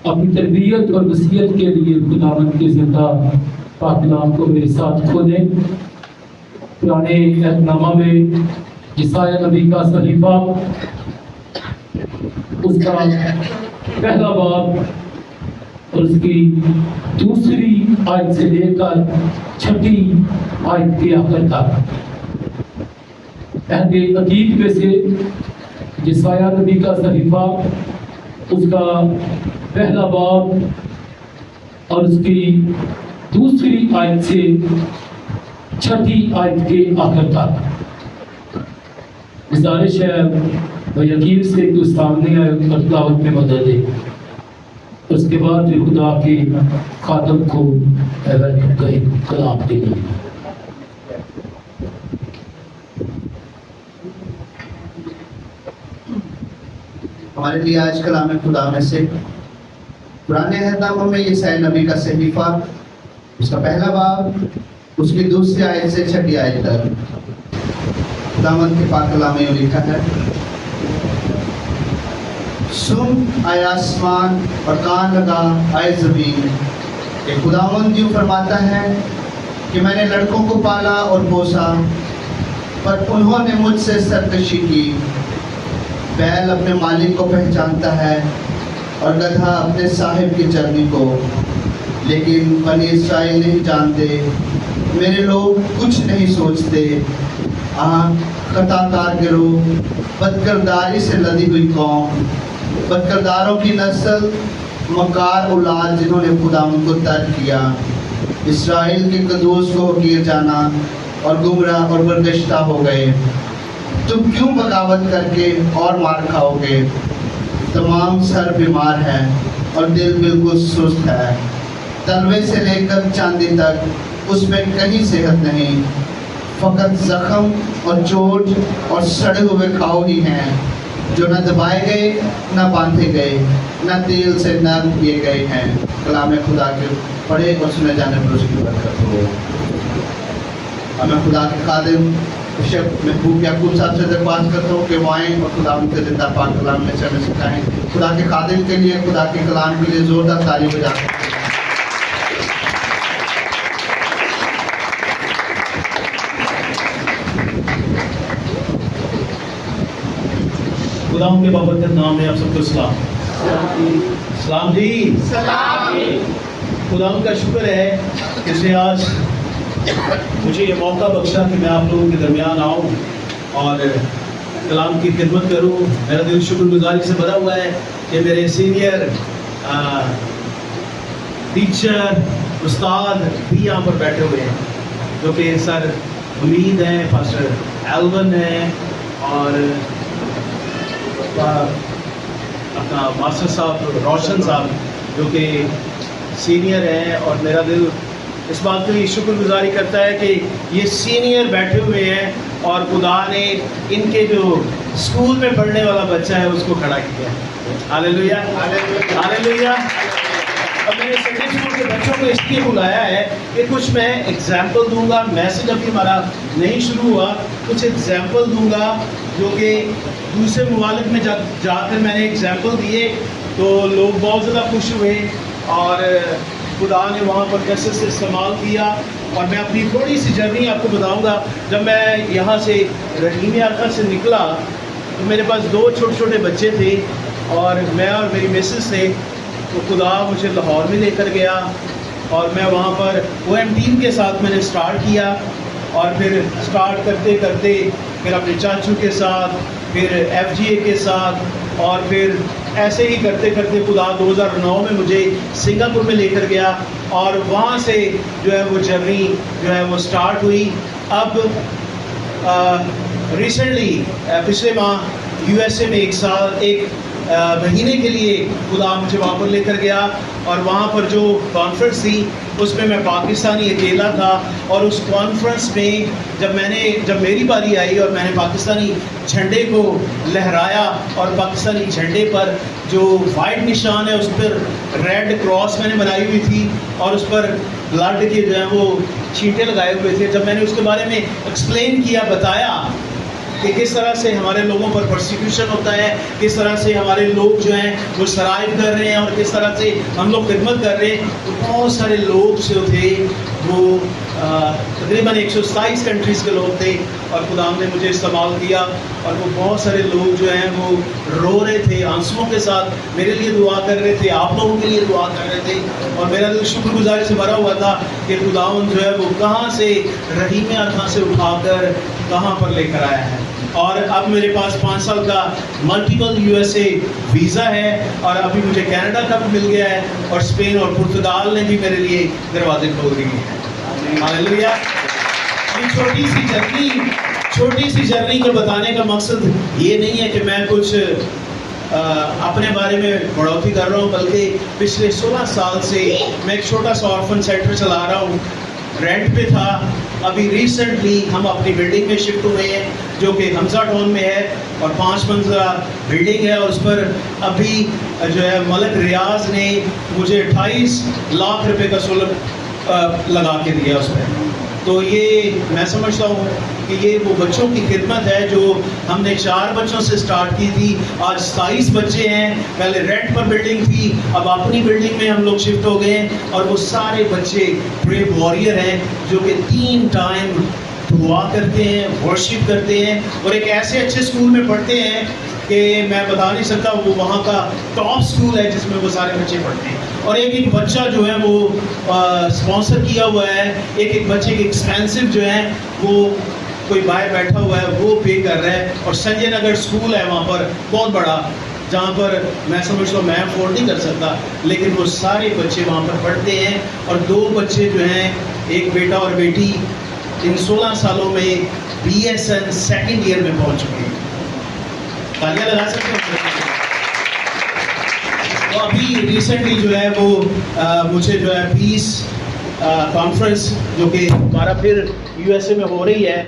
اپنی تربیت اور وصیت کے لیے خداوند کے زندہ پاک کلام کو میرے ساتھ کھولیں۔ پرانے عہد نامہ میں یسایہ نبی کا صحیفہ اس کا پہلا باب اور اس کی دوسری آیت سے لے کر چھٹی آیت کے آخر تک عہد عتیق میں سے یسایہ نبی کا صحیفہ اس کا پہلا باب اور اس کی دوسری آیت سے چھٹی آیت کے آخر تک گزارش ہے یقین سے تو سامنے آئے اور تلاوت میں مدد دے۔ اس کے بعد جو خدا کے خاتم کو کلام کے لیے ہمارے لیے آج کلام خدا میں سے پرانے عہد نامہ میں یسایہ نبی کا صحیفہ اس کا پہلا باب اس کی دوسری آیت سے چھٹی آیت تک خداوند کے پاک کلام میں لکھا ہے، سن اے آسمان اور کان لگا اے زمین، کہ خداوند یوں فرماتا ہے کہ میں نے لڑکوں کو پالا اور پوسا پر انہوں نے مجھ سے سرکشی کی۔ بیل اپنے مالک کو پہچانتا ہے اور گدھا اپنے صاحب کی چرنی کو، لیکن بنی اسرائیل نہیں جانتے، میرے لوگ کچھ نہیں سوچتے۔ خطا کار گروہ، بدکرداری سے لدی ہوئی قوم، بدکرداروں کی نسل، مکار اولاد جنہوں نے خداوند کو ترک کیا، اسرائیل کے قدوس کو حقیر جانا اور گمراہ اور برگشتہ ہو گئے۔ تم کیوں بغاوت کر کے اور مار کھاؤ گے؟ تمام سر بیمار ہے اور دل بالکل سست ہے، تلوے سے لے کر چاندی تک اس میں کہیں صحت نہیں، فقط زخم اور چوٹ اور سڑے ہوئے کھاؤ ہی ہیں، جو نہ دبائے گئے نہ باندھے گئے نہ تیل سے نرم کیے گئے ہیں۔ کلام خدا کے پڑھے اور سنے جانے پر اس کی برکت ہو۔ میں خدا کے خادم شیخ محبوب یعقوب صاحب سے درخواست کرتا ہوں کہ وہ آئیں اور خدا ان کے زندہ پاک کلام میں چڑھنے سکھائیں۔ خدا کے خادم کے لیے، خدا کے کلام کے لیے زوردار تالی بجا سکتے ہیں۔ خدا کے بابرکت نام میں آپ سب کو سلام۔ سلام جی، سلام جی۔ خدا کا شکر ہے کہ اس نے آج مجھے یہ موقع بخشا کہ میں آپ لوگوں کے درمیان آؤں اور کلام کی خدمت کروں۔ میرا دل شکر گزاری سے بھرا ہوا ہے کہ میرے سینئر ٹیچر استاد بھی یہاں پر بیٹھے ہوئے ہیں، جو کہ سر حمید ہیں، پاسٹر ایلون ہیں اور اپنا ماسٹر صاحب روشن صاحب جو کہ سینئر ہیں۔ اور میرا دل اس بات کی شکر گزاری کرتا ہے کہ یہ سینئر بیٹھے ہوئے ہیں اور خدا نے ان کے جو اسکول میں پڑھنے والا بچہ ہے اس کو کھڑا کیا ہے۔ ہاللیلویا، ہاللیلویا۔ اب میں نے سنڈے اسکول کے بچوں کو اس لیے بلایا ہے کہ کچھ میں ایگزامپل دوں گا۔ میسج ابھی ہمارا نہیں شروع ہوا، کچھ ایگزامپل دوں گا جو کہ دوسرے ممالک میں جا کر میں نے ایگزامپل دیے تو لوگ بہت زیادہ خوش ہوئے اور خدا نے وہاں پر کیسے سے استعمال کیا۔ اور میں اپنی تھوڑی سی جرنی آپ کو بتاؤں گا۔ جب میں یہاں سے رحیم عرقہ سے نکلا تو میرے پاس 2 چھوٹے چھوٹے بچے تھے اور میں اور میری مسز تھے، تو خدا مجھے لاہور میں لے کر گیا اور میں وہاں پر OM ٹیم کے ساتھ میں نے سٹارٹ کیا اور پھر سٹارٹ کرتے کرتے پھر اپنے چاچو کے ساتھ، پھر FGA کے ساتھ اور پھر ایسے ہی کرتے کرتے خدا 2009 میں مجھے سنگاپور میں لے کر گیا اور وہاں سے جو ہے وہ جرنی جو ہے وہ سٹارٹ ہوئی۔ اب ریسنٹلی پچھلے ماہ USA میں 1 سال 1 مہینے کے لیے خدا مجھے وہاں پر لے کر گیا اور وہاں پر جو کانفرنس تھی اس میں میں پاکستانی اکیلا تھا اور اس کانفرنس میں جب میری باری آئی اور میں نے پاکستانی جھنڈے کو لہرایا اور پاکستانی جھنڈے پر جو وائٹ نشان ہے اس پر ریڈ کراس میں نے بنائی ہوئی تھی اور اس پر بلڈ کے جو ہیں وہ چھینٹے لگائے ہوئے تھے، جب میں نے اس کے بارے میں ایکسپلین کیا، بتایا کہ کس طرح سے ہمارے لوگوں پر پرسیکیوشن ہوتا ہے، کس طرح سے ہمارے لوگ جو ہیں وہ سرائیو کر رہے ہیں اور کس طرح سے ہم لوگ خدمت کر رہے ہیں. تو بہت سارے لوگ جو تھے وہ تقریباً 127 کنٹریز کے لوگ تھے اور خدا نے مجھے استعمال کیا. اور وہ بہت سارے لوگ جو ہیں وہ رو رہے تھے، آنسوؤں کے ساتھ میرے لیے دعا کر رہے تھے، آپ لوگوں کے لیے دعا کر رہے تھے. اور میرا دل شکر گزاری سے بھرا ہوا تھا کہ خداوند جو ہے وہ کہاں سے رحیم ارحاں سے اٹھا کر کہاں پر لے کر آیا ہے. اور اب میرے پاس 5 سال کا ملٹیپل USA ویزا ہے اور ابھی مجھے کینیڈا کا بھی مل گیا ہے اور اسپین اور پرتگال نے بھی میرے لیے دروازے کھول دیے ہیں. ہاللیلویا. یہ چھوٹی سی جرنی کو بتانے کا مقصد یہ نہیں ہے کہ میں کچھ اپنے بارے میں بڑھوتی کر رہا ہوں، بلکہ پچھلے 16 سال سے میں ایک چھوٹا سا آرفن سینٹر چلا رہا ہوں. رینٹ پہ تھا، ابھی ریسنٹلی ہم اپنی بلڈنگ میں شفٹ ہوئے ہیں جو کہ حمزہ ٹاؤن میں ہے اور 5 منزلہ بلڈنگ ہے اور اس پر ابھی جو ہے ملک ریاض نے مجھے 28 لاکھ روپے کا سولر لگا کے دیا اس پہ. تو یہ میں سمجھتا ہوں کہ یہ وہ بچوں کی خدمت ہے جو ہم نے 4 بچوں سے سٹارٹ کی تھی، آج 27 بچے ہیں. پہلے رینٹ پر بلڈنگ تھی، اب اپنی بلڈنگ میں ہم لوگ شفٹ ہو گئے ہیں اور وہ سارے بچے بریو واریر ہیں جو کہ 3 ٹائم دعا کرتے ہیں، ورشپ کرتے ہیں اور ایک ایسے اچھے اسکول میں پڑھتے ہیں کہ میں بتا نہیں سکتا. وہ وہاں کا ٹاپ اسکول ہے جس میں وہ سارے بچے پڑھتے ہیں. اور ایک بچہ جو ہے وہ اسپانسر کیا ہوا ہے، ایک بچے کے ایکسپینسو جو ہیں وہ کوئی باہر بیٹھا ہوا ہے وہ پے کر رہا ہے. اور سنجے نگر اسکول ہے وہاں پر بہت بڑا، جہاں پر میں سمجھتا ہوں میں افورڈ نہیں کر سکتا، لیکن وہ سارے بچے وہاں پر پڑھتے ہیں. اور 2 بچے جو ہیں، ایک بیٹا اور بیٹی، ان 16 سالوں میں BSN 2nd ایئر میں پہنچ چکے ہیں. تالیاں لگا سکتے ہیں. تو ابھی ریسنٹلی جو ہے وہ مجھے جو ہے پیس کانفرنس جو کہ ہمارا پھر USA میں ہو رہی ہے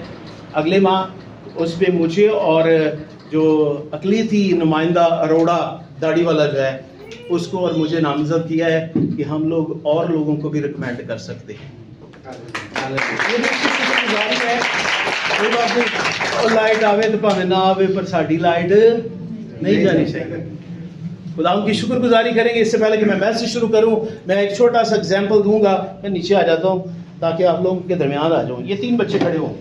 اگلے ماہ، اس پہ مجھے اور جو اقلیتی نمائندہ اروڑا داڑھی والا جو ہے اس کو اور مجھے نامزد کیا ہے کہ ہم لوگ اور لوگوں کو بھی ریکمینڈ کر سکتے ہیں. کوئی بات نہیں، اور لائٹ آوے تو پاوے نہ آوے پر ساڈی لائٹ نہیں جانی چاہیے. خدا ان کی شکر گزاری کریں گے. اس سے پہلے کہ میں میسج شروع کروں میں ایک چھوٹا سا ایگزامپل دوں گا. میں نیچے آ جاتا ہوں تاکہ آپ لوگوں کے درمیان آ جاؤں. یہ 3 بچے کھڑے ہوں،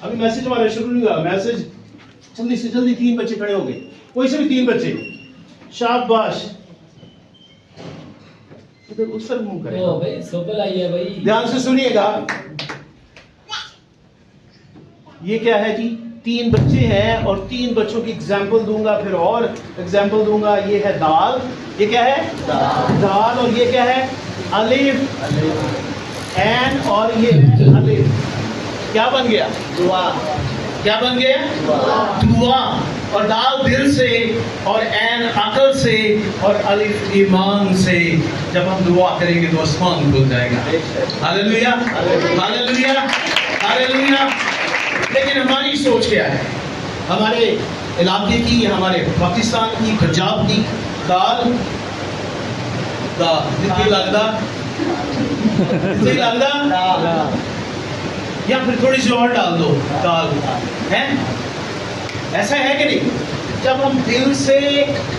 ابھی میسج ہمارا شروع نہیں ہوا. میسج جلدی سے جلدی 3 بچے کھڑے ہوں گے، کوئی سے بھی 3 بچے. شاباش. ادھر اس طرف منہ کریں بھائی، سوپل آئی ہے بھائی. دھیان سے سنیے گا. یہ کیا ہے جی؟ 3 بچے ہیں اور 3 بچوں کی ایگزامپل دوں گا، پھر اور ایگزامپل دوں گا. یہ ہے دال، یہ کیا ہے؟ دال. اور یہ کیا ہے؟ الف. این اور یہ ہے الف. کیا بن گیا؟ دعا. کیا بن گیا؟ دعا. اور دال دل سے اور این عقل سے اور الف ایمان سے. جب ہم دعا کریں گے تو آسمان کھل جائے گا. ہاللیلویا ہاللیلویا ہاللیلویا. لیکن ہماری سوچ کیا ہے؟ ہمارے علاقے کی، ہمارے پاکستان کی، پنجاب کی دال لگتا یا پھر تھوڑی سی اور ڈال دو دال ہے. ایسا ہے کہ نہیں؟ جب ہم دل سے،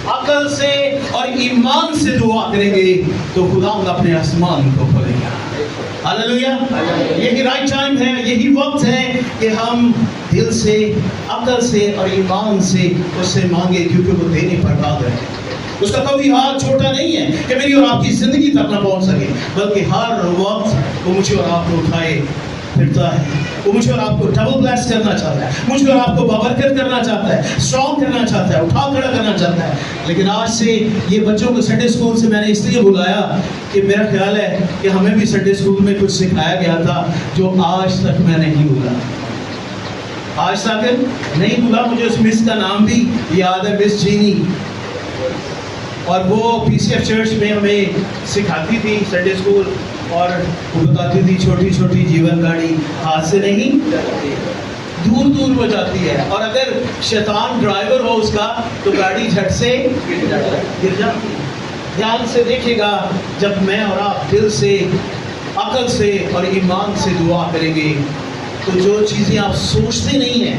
عقل سے اور ایمان سے دعا کریں گے تو خدا اپنے آسمان کو کھولے گا. ہاللیلویا. یہی رائٹ ٹائم ہے، یہی وقت ہے کہ ہم دل سے، عقل سے اور ایمان سے اس سے مانگے، کیونکہ وہ دینے پر قادر ہے. اس کا کوئی ہاتھ چھوٹا نہیں ہے کہ میری اور آپ کی زندگی تک نہ پہنچ سکے، بلکہ ہر وقت وہ مجھے اور آپ کو اٹھائے پھرتا ہے. وہ مجھے اور آپ کو ڈبل بلیس کرنا چاہتا ہے، مجھے اور آپ کو بابرکت کرنا چاہتا ہے، اسٹرانگ کرنا چاہتا ہے، اٹھا کھڑا کرنا چاہتا ہے. لیکن آج سے یہ بچوں کو سنڈے اسکول سے میں نے اس لیے بلایا کہ میرا خیال ہے کہ ہمیں بھی سنڈے اسکول میں کچھ سکھایا گیا تھا جو آج تک میں نہیں بھولا. آج تک نہیں بھولا. مجھے اس مس کا نام بھی یاد ہے، مس جینی. اور وہ PCF چرچ میں ہمیں سکھاتی تھی سنڈے اسکول، اور وہ بتاتی تھی چھوٹی چھوٹی جیون گاڑی ہاتھ سے نہیں دور دور ہو جاتی ہے، اور اگر شیطان ڈرائیور ہو اس کا تو گاڑی جھٹ سے گر جاتی. دھیان سے دیکھیے گا، جب میں اور آپ دل سے، عقل سے اور ایمان سے دعا کریں گے تو جو چیزیں آپ سوچتے نہیں ہیں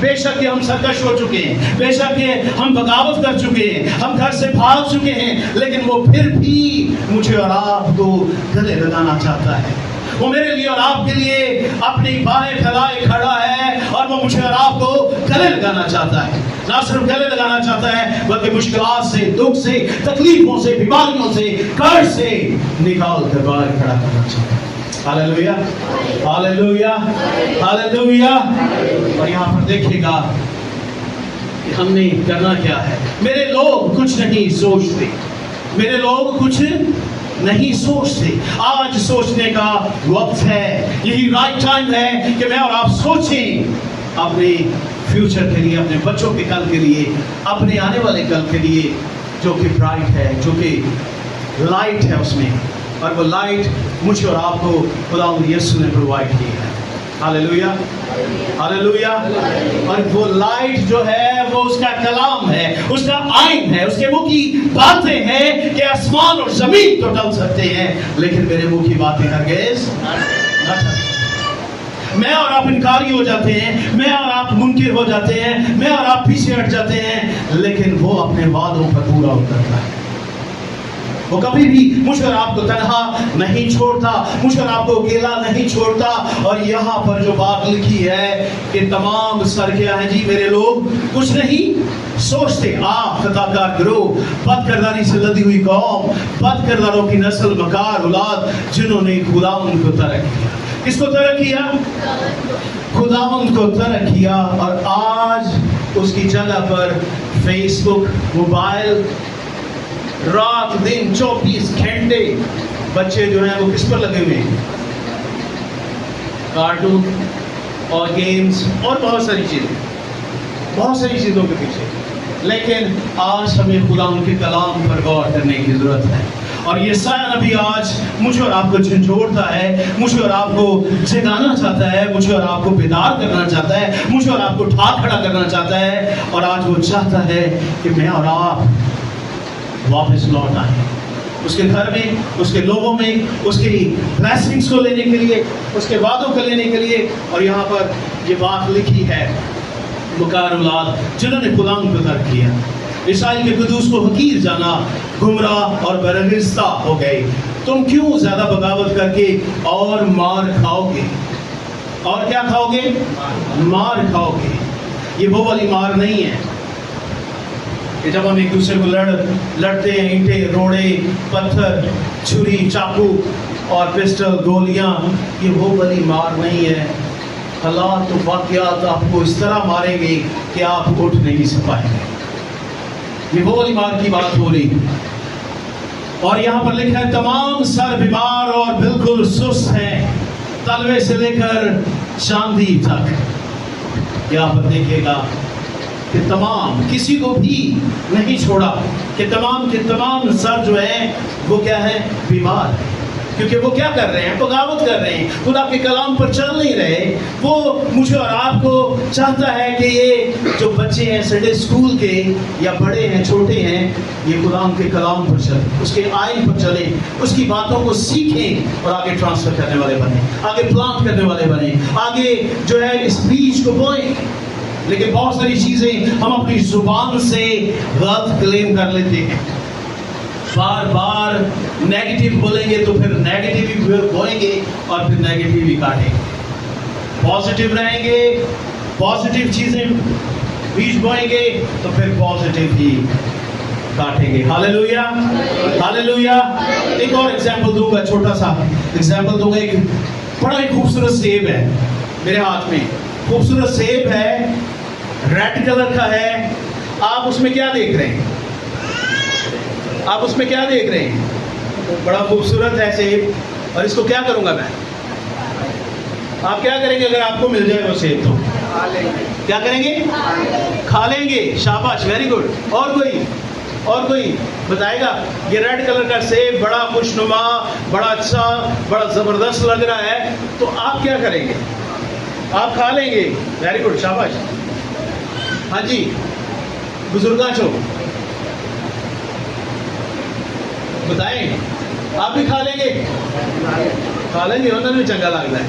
بے شک کہ ہم سرکش ہو چکے ہیں، بے شک کہ ہم بغاوت کر چکے ہیں، ہم گھر سے بھاگ چکے ہیں، لیکن وہ پھر بھی مجھے اور آپ کو گلے لگانا چاہتا ہے۔ وہ میرے لیے اور آپ کے لیے اپنی باہیں پھیلائے کھڑا ہے اور وہ مجھے اور آپ کو گلے لگانا چاہتا ہے۔ نہ صرف گلے لگانا چاہتا ہے بلکہ مشکلات سے، دکھ سے، تکلیفوں سے، بیماریوں سے، قرض سے نکال کر باہر کھڑا کرنا چاہتا ہے۔ Hallelujah, hallelujah, hallelujah. اور یہاں پر دیکھے گا کہ ہم نے کرنا کیا ہے۔ میرے لوگ کچھ نہیں سوچتے، میرے لوگ کچھ نہیں سوچتے۔ آج سوچنے کا وقت ہے، یہی رائٹ ٹائم ہے کہ میں اور آپ سوچیں اپنے فیوچر کے لیے، اپنے بچوں کے کل کے لیے، اپنے آنے والے کل کے لیے، جو کہ برائٹ ہے، جو کہ لائٹ ہے اس میں، اور وہ لائٹ مجھے اور آپ کو خداوند یسوع نے پرووائڈ کی ہے۔ Hallelujah, hallelujah. اور وہ لائٹ جو ہے وہ اس کا کلام ہے، اس کا آئین ہے، اس کے منہ کی باتیں ہیں کہ آسمان اور زمین تو ٹل سکتے ہیں لیکن میرے منہ کی باتیں ہرگز نہ ٹلیں۔ میں اور آپ انکاری ہو جاتے ہیں، میں اور آپ منکر ہو جاتے ہیں، میں اور آپ پیچھے ہٹ جاتے ہیں، لیکن وہ اپنے وعدوں پر پورا اترتا ہے۔ وہ کبھی بھی مجھ اور آپ کو تنہا نہیں چھوڑتا، مجھ اور آپ کو اکیلا نہیں چھوڑتا۔ اور یہاں پر جو بات لکھی ہے کہ تمام سر کیا ہیں جی، میرے لوگ کچھ نہیں سوچتے۔ خطا کار گروہ، بد کرداری سے لدی ہوئی قوم، بد کرداروں کی نسل، مکار اولاد، جنہوں نے خداوند کو ترک کیا۔ کس کو ترک کیا؟ خداوند کو ترک کیا۔ اور آج اس کی جگہ پر فیس بک، موبائل، رات دن 24 گھنٹے بچے جو ہیں وہ کس پر لگے ہوئے ہیں؟ کارٹون اور گیمز اور بہت ساری چیزیں، بہت ساری چیزوں کے پیچھے۔ لیکن آج ہمیں خدا ان کے کلام پر غور کرنے کی ضرورت ہے۔ اور یہ سایہ نبی آج مجھے اور آپ کو جھنجھوڑتا ہے، مجھے اور آپ کو جگانا چاہتا ہے، مجھے اور آپ کو بیدار کرنا چاہتا ہے، مجھے اور آپ کو ٹھا کھڑا کرنا چاہتا ہے۔ اور آج وہ چاہتا ہے کہ میں اور آپ واپس لوٹ آئیں اس کے گھر میں، اس کے لوگوں میں، اس کی بلیسنگز کو لینے کے لیے، اس کے وعدوں کو لینے کے لیے۔ اور یہاں پر یہ بات لکھی ہے، مکار اولاد جنہوں نے خداوند کو ترک کیا، اسرائیل کے قدوس کو حقیر جانا، گمراہ اور برگزیدہ ہو گئے۔ تم کیوں زیادہ بغاوت کر کے اور مار کھاؤ گے؟ اور کیا کھاؤ گے؟ مار کھاؤ گے۔ یہ وہ والی مار نہیں ہے کہ جب ہم ایک دوسرے کو لڑتے ہیں، اینٹیں، روڑے، پتھر، چھری، چاقو اور پسٹل، گولیاں، یہ وہ والی مار نہیں ہے۔ حالات و واقعات آپ کو اس طرح ماریں گے کہ آپ اٹھ نہیں سکیں گے۔ یہ وہ والی مار کی بات ہو رہی۔ اور یہاں پر لکھا ہے تمام سر بیمار اور بالکل سست ہیں، تلوے سے لے کر چاندی تک۔ یہاں پر دیکھیے گا کہ تمام، کسی کو بھی نہیں چھوڑا، کہ تمام کے تمام سر جو ہیں وہ کیا ہے؟ بیمار۔ کیونکہ وہ کیا کر رہے ہیں؟ بغاوت کر رہے ہیں، خدا کے کلام پر چل نہیں رہے۔ وہ مجھے اور آپ کو چاہتا ہے کہ یہ جو بچے ہیں سنڈے اسکول کے، یا بڑے ہیں چھوٹے ہیں، یہ خدا کے کلام پر چلیں، اس کے آئین پر چلیں، اس کی باتوں کو سیکھیں اور آگے ٹرانسفر کرنے والے بنیں، آگے پلانٹ کرنے والے بنیں، آگے جو ہے اس بیج کو بوئیں۔ لیکن بہت ساری چیزیں ہم اپنی زبان سے غلط کلیم کر لیتے ہیں، بار بار نیگیٹو بولیں گے تو پھر نیگیٹو ہی بولیں گے اور پھر نیگیٹو ہی کاٹیں گے۔ پازیٹیو رہیں گے، پازیٹیو چیزیں بیج بوئیں گے تو پھر پازیٹیو ہی کاٹیں گے۔ Hallelujah, hallelujah. ایک اور ایگزامپل دوں گا، چھوٹا سا ایگزامپل دوں گا۔ ایک بڑا ہی خوبصورت سیب ہے میرے ہاتھ میں، خوبصورت سیب ہے، ریڈ کلر کا ہے۔ آپ اس میں کیا دیکھ رہے ہیں؟ آپ اس میں کیا دیکھ رہے ہیں؟ بڑا خوبصورت ہے سیب، اور اس کو کیا کروں گا میں؟ آپ کیا کریں گے اگر آپ کو مل جائے وہ سیب؟ تو کیا کریں گے؟ کھا لیں گے۔ شاباش، ویری گڈ۔ اور کوئی بتائے گا؟ یہ ریڈ کلر کا سیب بڑا خوشنما، بڑا اچھا، بڑا زبردست لگ رہا ہے، تو آپ کیا کریں گے؟ آپ کھا لیں گے۔ ویری گڈ، شاباش۔ ہاں جی، بزرگاں چو بتائیں، آپ بھی کھا لیں گے؟ کھا لیں گے، انہوں نے بھی چنگا لگتا ہے۔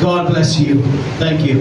God bless you. Thank you.